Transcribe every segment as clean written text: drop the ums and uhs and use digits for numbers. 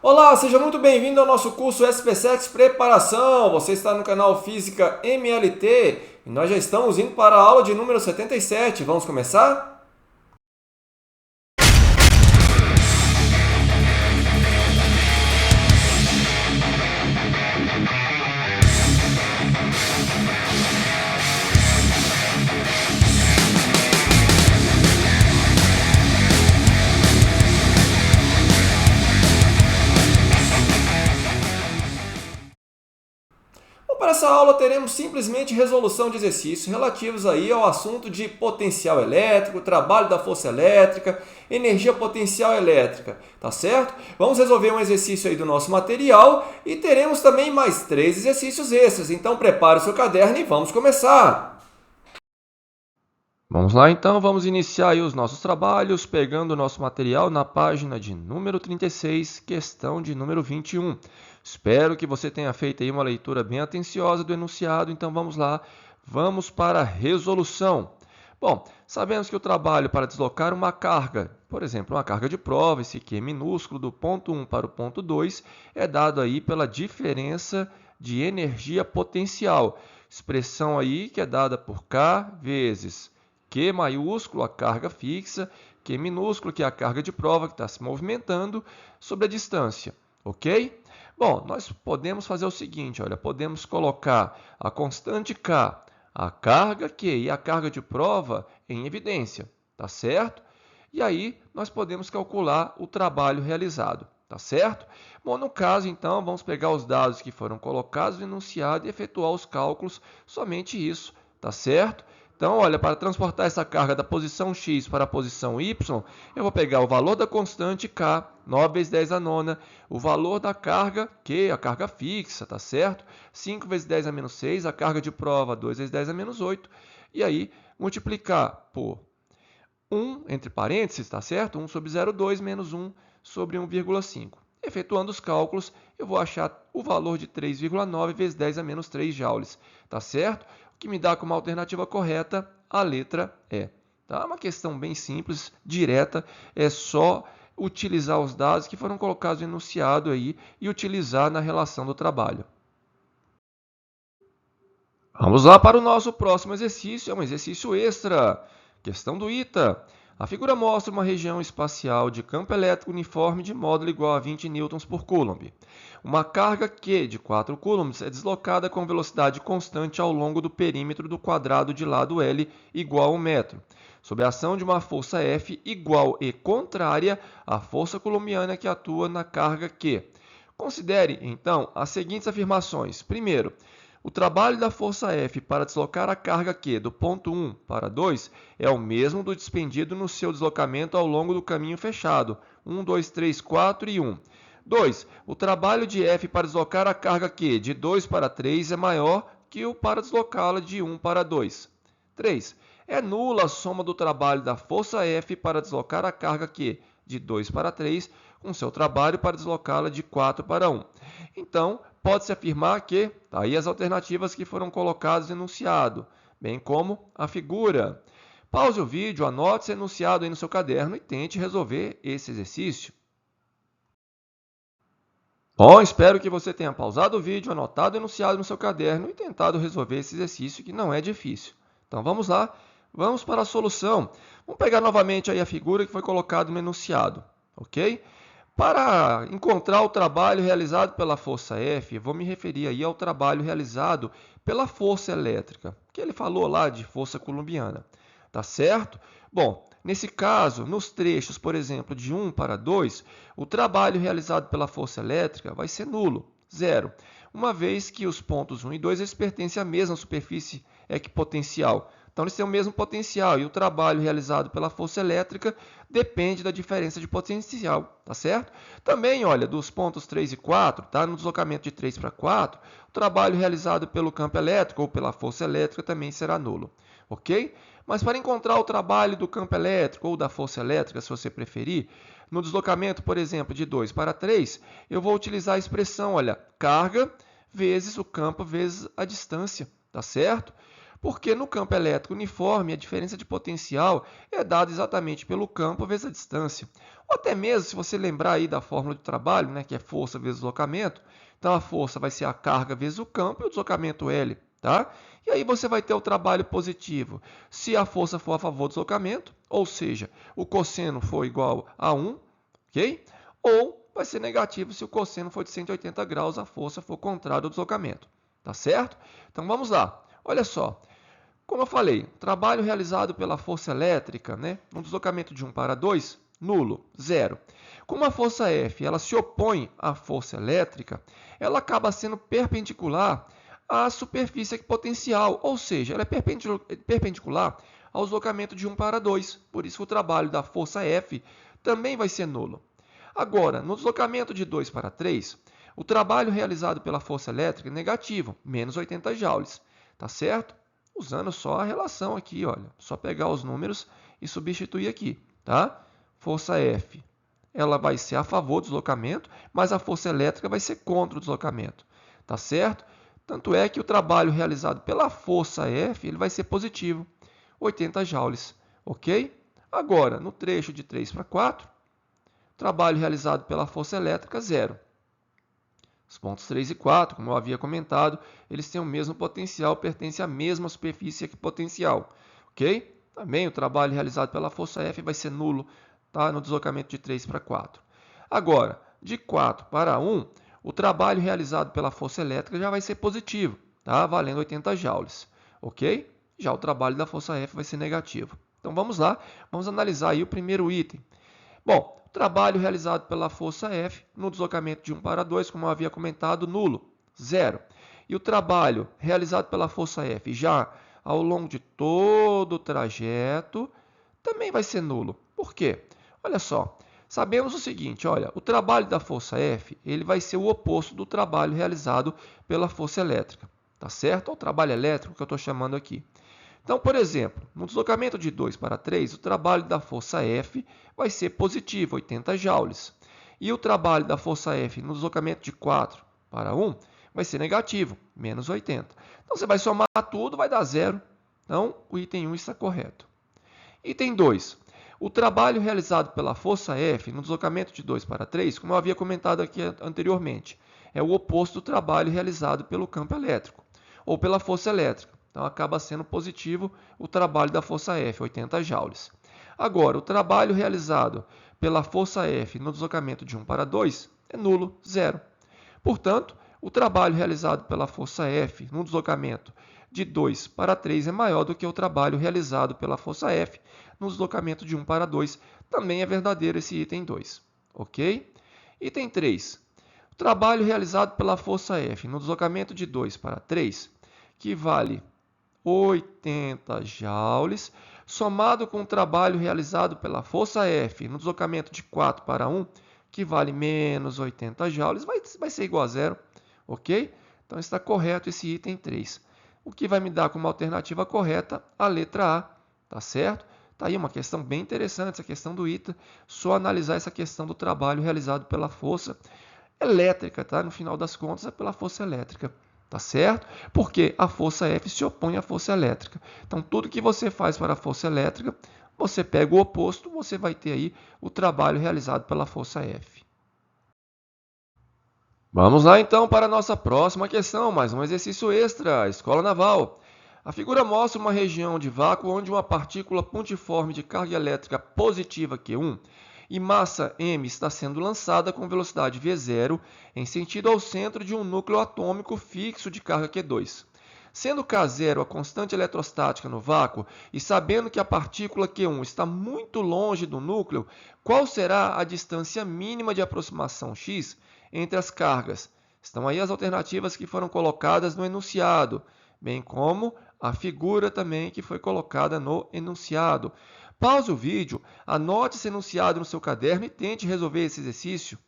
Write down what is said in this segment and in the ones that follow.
Olá, seja muito bem-vindo ao nosso curso SPSEX Preparação. Você está no canal Física MLT e nós já estamos indo para a aula de número 77. Vamos começar? Bom, para essa aula teremos simplesmente resolução de exercícios relativos aí ao assunto de potencial elétrico, trabalho da força elétrica, energia potencial elétrica, tá certo? Vamos resolver um exercício aí do nosso material e teremos também mais 3 exercícios extras. Então prepare o seu caderno e vamos começar! Vamos lá então, vamos iniciar aí os nossos trabalhos, pegando o nosso material na página de número 36, questão de número 21. Espero que você tenha feito aí uma leitura bem atenciosa do enunciado, então vamos lá, vamos para a resolução. Bom, sabemos que o trabalho para deslocar uma carga, por exemplo, uma carga de prova, esse Q minúsculo do ponto 1 para o ponto 2, é dado aí pela diferença de energia potencial, expressão aí que é dada por K vezes Q maiúsculo, a carga fixa, Q minúsculo, que é a carga de prova que está se movimentando, sobre a distância, ok? Bom, nós podemos fazer o seguinte, olha, podemos colocar a constante K, a carga Q e a carga de prova em evidência, tá certo? E aí nós podemos calcular o trabalho realizado, tá certo? Bom, no caso, então, vamos pegar os dados que foram colocados no enunciado e efetuar os cálculos, somente isso, tá certo? Então, olha, para transportar essa carga da posição x para a posição y, eu vou pegar o valor da constante K, 9 vezes 10 a nona, o valor da carga Q, a carga fixa, tá certo? 5 vezes 10 a menos 6, a carga de prova, 2 vezes 10 a menos 8, e aí multiplicar por 1, entre parênteses, tá certo? 1 sobre 0,2 menos 1 sobre 1,5. Efetuando os cálculos, eu vou achar o valor de 3,9 vezes 10 a menos 3 joules, tá certo? Que me dá como alternativa correta a letra E. Tá? Uma questão bem simples, direta, é só utilizar os dados que foram colocados no enunciado aí e utilizar na relação do trabalho. Vamos lá para o nosso próximo exercício, é um exercício extra. Questão do ITA. A figura mostra uma região espacial de campo elétrico uniforme de módulo igual a 20 newtons por coulomb. Uma carga Q de 4 coulombs é deslocada com velocidade constante ao longo do perímetro do quadrado de lado L igual a 1 metro, sob a ação de uma força F igual e contrária à força coulombiana que atua na carga Q. Considere, então, as seguintes afirmações. Primeiro, o trabalho da força F para deslocar a carga Q do ponto 1 para 2 é o mesmo do despendido no seu deslocamento ao longo do caminho fechado, 1, 2, 3, 4 e 1. 2. O trabalho de F para deslocar a carga Q de 2 para 3 é maior que o para deslocá-la de 1 para 2. 3. É nula a soma do trabalho da força F para deslocar a carga Q de 2 para 3 com seu trabalho para deslocá-la de 4 para 1. Então, pode-se afirmar que, tá aí as alternativas que foram colocadas no enunciado, bem como a figura. Pause o vídeo, anote esse enunciado aí no seu caderno e tente resolver esse exercício. Bom, espero que você tenha pausado o vídeo, anotado o enunciado no seu caderno e tentado resolver esse exercício que não é difícil. Então vamos lá, vamos para a solução. Vamos pegar novamente aí a figura que foi colocada no enunciado, ok? Para encontrar o trabalho realizado pela força F, vou me referir aí ao trabalho realizado pela força elétrica, que ele falou lá de força coulombiana, tá certo? Bom, nesse caso, nos trechos, por exemplo, de 1 para 2, o trabalho realizado pela força elétrica vai ser nulo, zero, uma vez que os pontos 1 e 2 eles pertencem à mesma superfície equipotencial. Então, eles têm o mesmo potencial e o trabalho realizado pela força elétrica depende da diferença de potencial, tá certo? Também, olha, dos pontos 3 e 4, tá? No deslocamento de 3 para 4, o trabalho realizado pelo campo elétrico ou pela força elétrica também será nulo, ok? Mas para encontrar o trabalho do campo elétrico ou da força elétrica, se você preferir, no deslocamento, por exemplo, de 2 para 3, eu vou utilizar a expressão, olha, carga vezes o campo vezes a distância, tá certo? Porque no campo elétrico uniforme, a diferença de potencial é dada exatamente pelo campo vezes a distância. Ou até mesmo, se você lembrar aí da fórmula de trabalho, né, que é força vezes deslocamento, então a força vai ser a carga vezes o campo e o deslocamento L. Tá? E aí você vai ter o trabalho positivo se a força for a favor do deslocamento, ou seja, o cosseno for igual a 1, ok? Ou vai ser negativo se o cosseno for de 180 graus, a força for contrária ao deslocamento. Tá certo? Então vamos lá. Olha só. Como eu falei, trabalho realizado pela força elétrica, né, no deslocamento de 1 para 2, nulo, zero. Como a força F ela se opõe à força elétrica, ela acaba sendo perpendicular à superfície equipotencial, ou seja, ela é perpendicular ao deslocamento de 1 para 2. Por isso que o trabalho da força F também vai ser nulo. Agora, no deslocamento de 2 para 3, o trabalho realizado pela força elétrica é negativo, menos 80 joules. Tá certo? Usando só a relação aqui, olha, só pegar os números e substituir aqui, tá? Força F, ela vai ser a favor do deslocamento, mas a força elétrica vai ser contra o deslocamento, tá certo? Tanto é que o trabalho realizado pela força F, ele vai ser positivo, 80 joules, ok? Agora, no trecho de 3 para 4, trabalho realizado pela força elétrica, zero. Os pontos 3 e 4, como eu havia comentado, eles têm o mesmo potencial, pertencem à mesma superfície equipotencial. Ok? Também o trabalho realizado pela força F vai ser nulo, tá? No deslocamento de 3 para 4. Agora, de 4 para 1, o trabalho realizado pela força elétrica já vai ser positivo, tá? Valendo 80 joules. Ok? Já o trabalho da força F vai ser negativo. Então vamos lá, vamos analisar aí o primeiro item. Bom, o trabalho realizado pela força F no deslocamento de 1 para 2, como eu havia comentado, nulo, zero. E o trabalho realizado pela força F já ao longo de todo o trajeto também vai ser nulo. Por quê? Olha só, sabemos o seguinte, olha, o trabalho da força F ele vai ser o oposto do trabalho realizado pela força elétrica, tá certo? É o trabalho elétrico que eu estou chamando aqui. Então, por exemplo, no deslocamento de 2 para 3, o trabalho da força F vai ser positivo, 80 joules. E o trabalho da força F no deslocamento de 4 para 1 vai ser negativo, menos 80. Então, você vai somar tudo, vai dar zero. Então, o item 1 está correto. Item 2. O trabalho realizado pela força F no deslocamento de 2 para 3, como eu havia comentado aqui anteriormente, é o oposto do trabalho realizado pelo campo elétrico ou pela força elétrica. Então, acaba sendo positivo o trabalho da força F, 80 joules. Agora, o trabalho realizado pela força F no deslocamento de 1 para 2 é nulo, zero. Portanto, o trabalho realizado pela força F no deslocamento de 2 para 3 é maior do que o trabalho realizado pela força F no deslocamento de 1 para 2. Também é verdadeiro esse item 2. Ok? Item 3. O trabalho realizado pela força F no deslocamento de 2 para 3, que vale 80 joules, somado com o trabalho realizado pela força F no deslocamento de 4 para 1, que vale menos 80 joules, vai ser igual a zero, ok? Então está correto esse item 3. O que vai me dar como alternativa correta a letra A, tá certo? Está aí uma questão bem interessante, essa questão do item, só analisar essa questão do trabalho realizado pela força elétrica, tá? No final das contas é pela força elétrica. Tá certo? Porque a força F se opõe à força elétrica. Então, tudo que você faz para a força elétrica, você pega o oposto, você vai ter aí o trabalho realizado pela força F. Vamos lá então para a nossa próxima questão, mais um exercício extra, Escola Naval. A figura mostra uma região de vácuo onde uma partícula pontiforme de carga elétrica positiva Q1 e massa m está sendo lançada com velocidade v0 em sentido ao centro de um núcleo atômico fixo de carga Q2. Sendo K0 a constante eletrostática no vácuo e sabendo que a partícula Q1 está muito longe do núcleo, qual será a distância mínima de aproximação x entre as cargas? Estão aí as alternativas que foram colocadas no enunciado, bem como a figura também que foi colocada no enunciado. Pause o vídeo, anote esse enunciado no seu caderno e tente resolver esse exercício.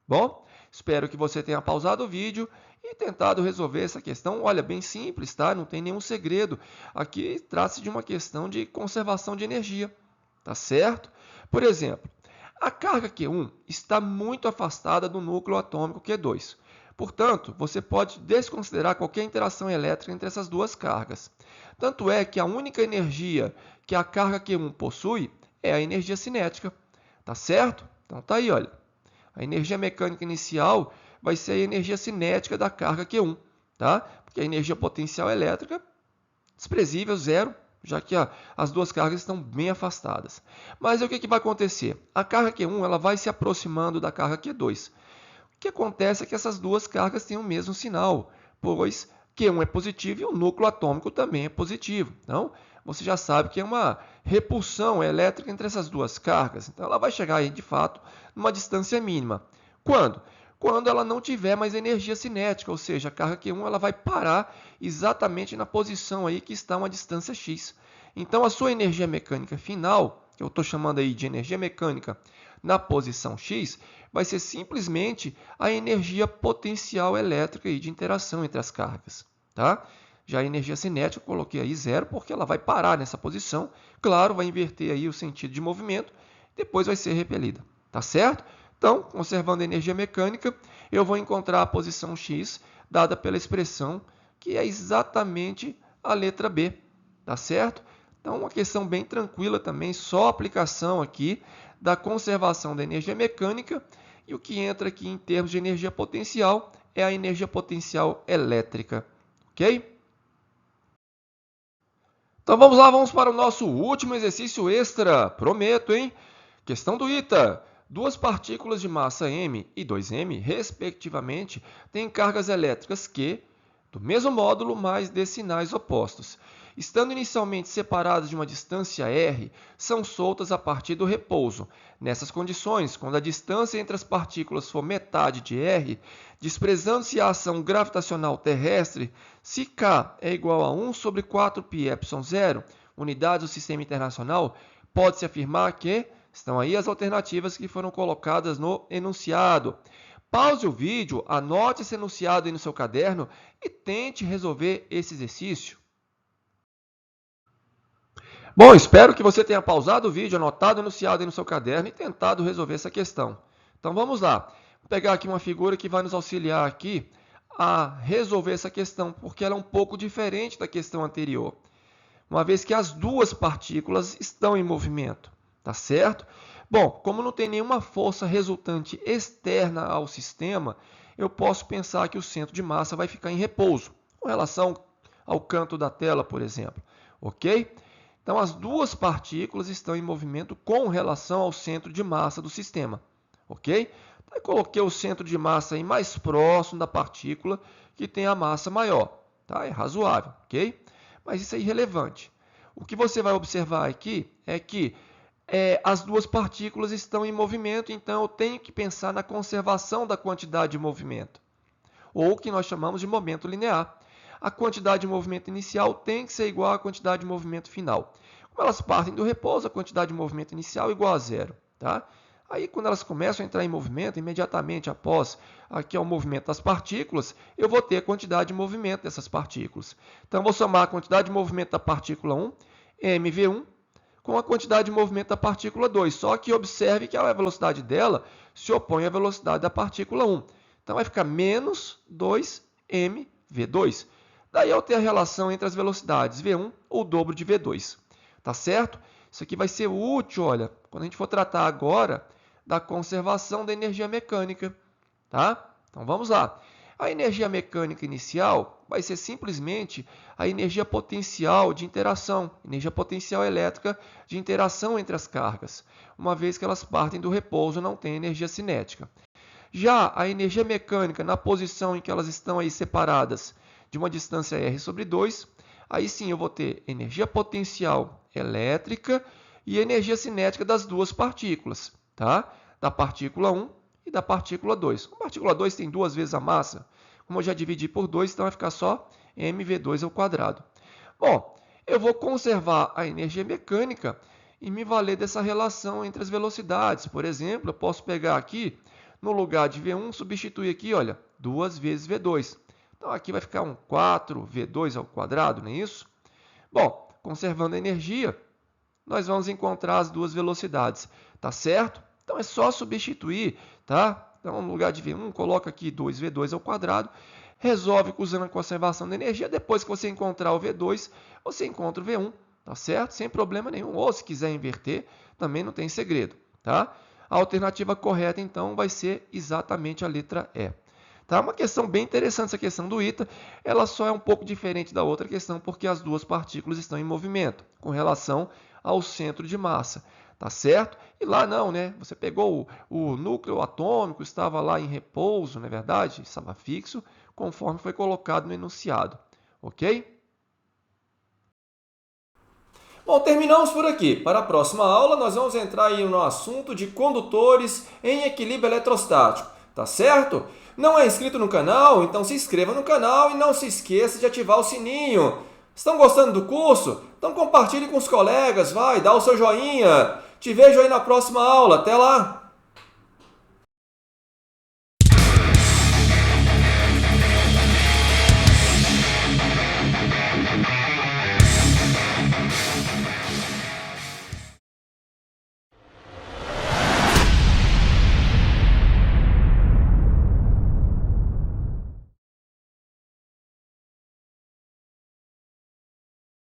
Bom, espero que você tenha pausado o vídeo e tentado resolver essa questão. Olha, bem simples, tá? Não tem nenhum segredo. Aqui trata-se de uma questão de conservação de energia, tá certo? Por exemplo, a carga Q1 está muito afastada do núcleo atômico Q2. Portanto, você pode desconsiderar qualquer interação elétrica entre essas duas cargas. Tanto é que a única energia que a carga Q1 possui é a energia cinética. Tá certo? Então tá aí, olha. A energia mecânica inicial vai ser a energia cinética da carga Q1, tá? Porque a energia potencial elétrica, desprezível, zero, já que as duas cargas estão bem afastadas. Mas o que vai acontecer? A carga Q1 ela vai se aproximando da carga Q2. O que acontece é que essas duas cargas têm o mesmo sinal, pois Q1 é positivo e o núcleo atômico também é positivo. Então, você já sabe que é uma repulsão elétrica entre essas duas cargas. Então, ela vai chegar aí, de fato, numa distância mínima. Quando? Quando ela não tiver mais energia cinética, ou seja, a carga Q1 ela vai parar exatamente na posição aí que está uma distância x. Então, a sua energia mecânica final, que eu estou chamando aí de energia mecânica na posição x, vai ser simplesmente a energia potencial elétrica aí de interação entre as cargas. Tá? Já a energia cinética eu coloquei aí zero, porque ela vai parar nessa posição. Claro, vai inverter aí o sentido de movimento, depois vai ser repelida. Tá certo? Então, conservando a energia mecânica, eu vou encontrar a posição x dada pela expressão que é exatamente a letra B. Tá certo? Então, uma questão bem tranquila também, só aplicação aqui da conservação da energia mecânica. E o que entra aqui em termos de energia potencial é a energia potencial elétrica. Ok? Então vamos lá, vamos para o nosso último exercício extra. Prometo, hein? Questão do ITA. Duas partículas de massa m e 2m, respectivamente, têm cargas elétricas Q do mesmo módulo, mas de sinais opostos. Estando inicialmente separadas de uma distância r, são soltas a partir do repouso. Nessas condições, quando a distância entre as partículas for metade de r, desprezando-se a ação gravitacional terrestre, se K é igual a 1 sobre 4πε0, unidades do sistema internacional, pode-se afirmar que estão aí as alternativas que foram colocadas no enunciado. Pause o vídeo, anote esse enunciado aí no seu caderno e tente resolver esse exercício. Bom, espero que você tenha pausado o vídeo, anotado o enunciado aí no seu caderno e tentado resolver essa questão. Então vamos lá. Vou pegar aqui uma figura que vai nos auxiliar aqui a resolver essa questão, porque ela é um pouco diferente da questão anterior, uma vez que as duas partículas estão em movimento, tá certo? Bom, como não tem nenhuma força resultante externa ao sistema, eu posso pensar que o centro de massa vai ficar em repouso, com relação ao canto da tela, por exemplo, ok? Então, as duas partículas estão em movimento com relação ao centro de massa do sistema, ok? Então, eu coloquei o centro de massa aí mais próximo da partícula que tem a massa maior, tá? É razoável, ok? Mas isso é irrelevante. O que você vai observar aqui é que as duas partículas estão em movimento, então eu tenho que pensar na conservação da quantidade de movimento, ou o que nós chamamos de momento linear. A quantidade de movimento inicial tem que ser igual à quantidade de movimento final. Como elas partem do repouso, a quantidade de movimento inicial é igual a zero. Tá? Aí, quando elas começam a entrar em movimento, imediatamente após aqui o movimento das partículas, eu vou ter a quantidade de movimento dessas partículas. Então, eu vou somar a quantidade de movimento da partícula 1, mv1, com a quantidade de movimento da partícula 2. Só que observe que a velocidade dela se opõe à velocidade da partícula 1. Então, vai ficar menos 2mv2. Daí eu tenho a relação entre as velocidades V1, o dobro de V2. Tá certo? Isso aqui vai ser útil, olha, quando a gente for tratar agora da conservação da energia mecânica. Tá? Então vamos lá. A energia mecânica inicial vai ser simplesmente a energia potencial de interação, energia potencial elétrica de interação entre as cargas, uma vez que elas partem do repouso e não têm energia cinética. Já a energia mecânica, na posição em que elas estão aí separadas de uma distância r sobre 2, aí sim eu vou ter energia potencial elétrica e energia cinética das duas partículas, tá? Da partícula 1 e da partícula 2. A partícula 2 tem duas vezes a massa, como eu já dividi por 2, então vai ficar só mv2 ao quadrado. Bom, eu vou conservar a energia mecânica e me valer dessa relação entre as velocidades. Por exemplo, eu posso pegar aqui, no lugar de V1, substituir aqui, olha, 2 vezes V2. Então, aqui vai ficar um 4v2 ao quadrado, não é isso? Bom, conservando a energia, nós vamos encontrar as duas velocidades, tá certo? Então, é só substituir, tá? Então, no lugar de V1, coloca aqui 2V2 ao quadrado, resolve usando a conservação de energia. Depois que você encontrar o V2, você encontra o V1, tá certo? Sem problema nenhum. Ou se quiser inverter, também não tem segredo, tá? A alternativa correta, então, vai ser exatamente a letra E. Tá? Uma questão bem interessante essa questão do ITA, ela só é um pouco diferente da outra questão, porque as duas partículas estão em movimento, com relação ao centro de massa, tá certo? E lá não, né? Você pegou o núcleo atômico, estava lá em repouso, não é verdade? Estava fixo, conforme foi colocado no enunciado, ok? Bom, terminamos por aqui. Para a próxima aula, nós vamos entrar aí no assunto de condutores em equilíbrio eletrostático, tá certo? Não é inscrito no canal? Então se inscreva no canal e não se esqueça de ativar o sininho. Estão gostando do curso? Então compartilhe com os colegas, vai, dá o seu joinha. Te vejo aí na próxima aula. Até lá!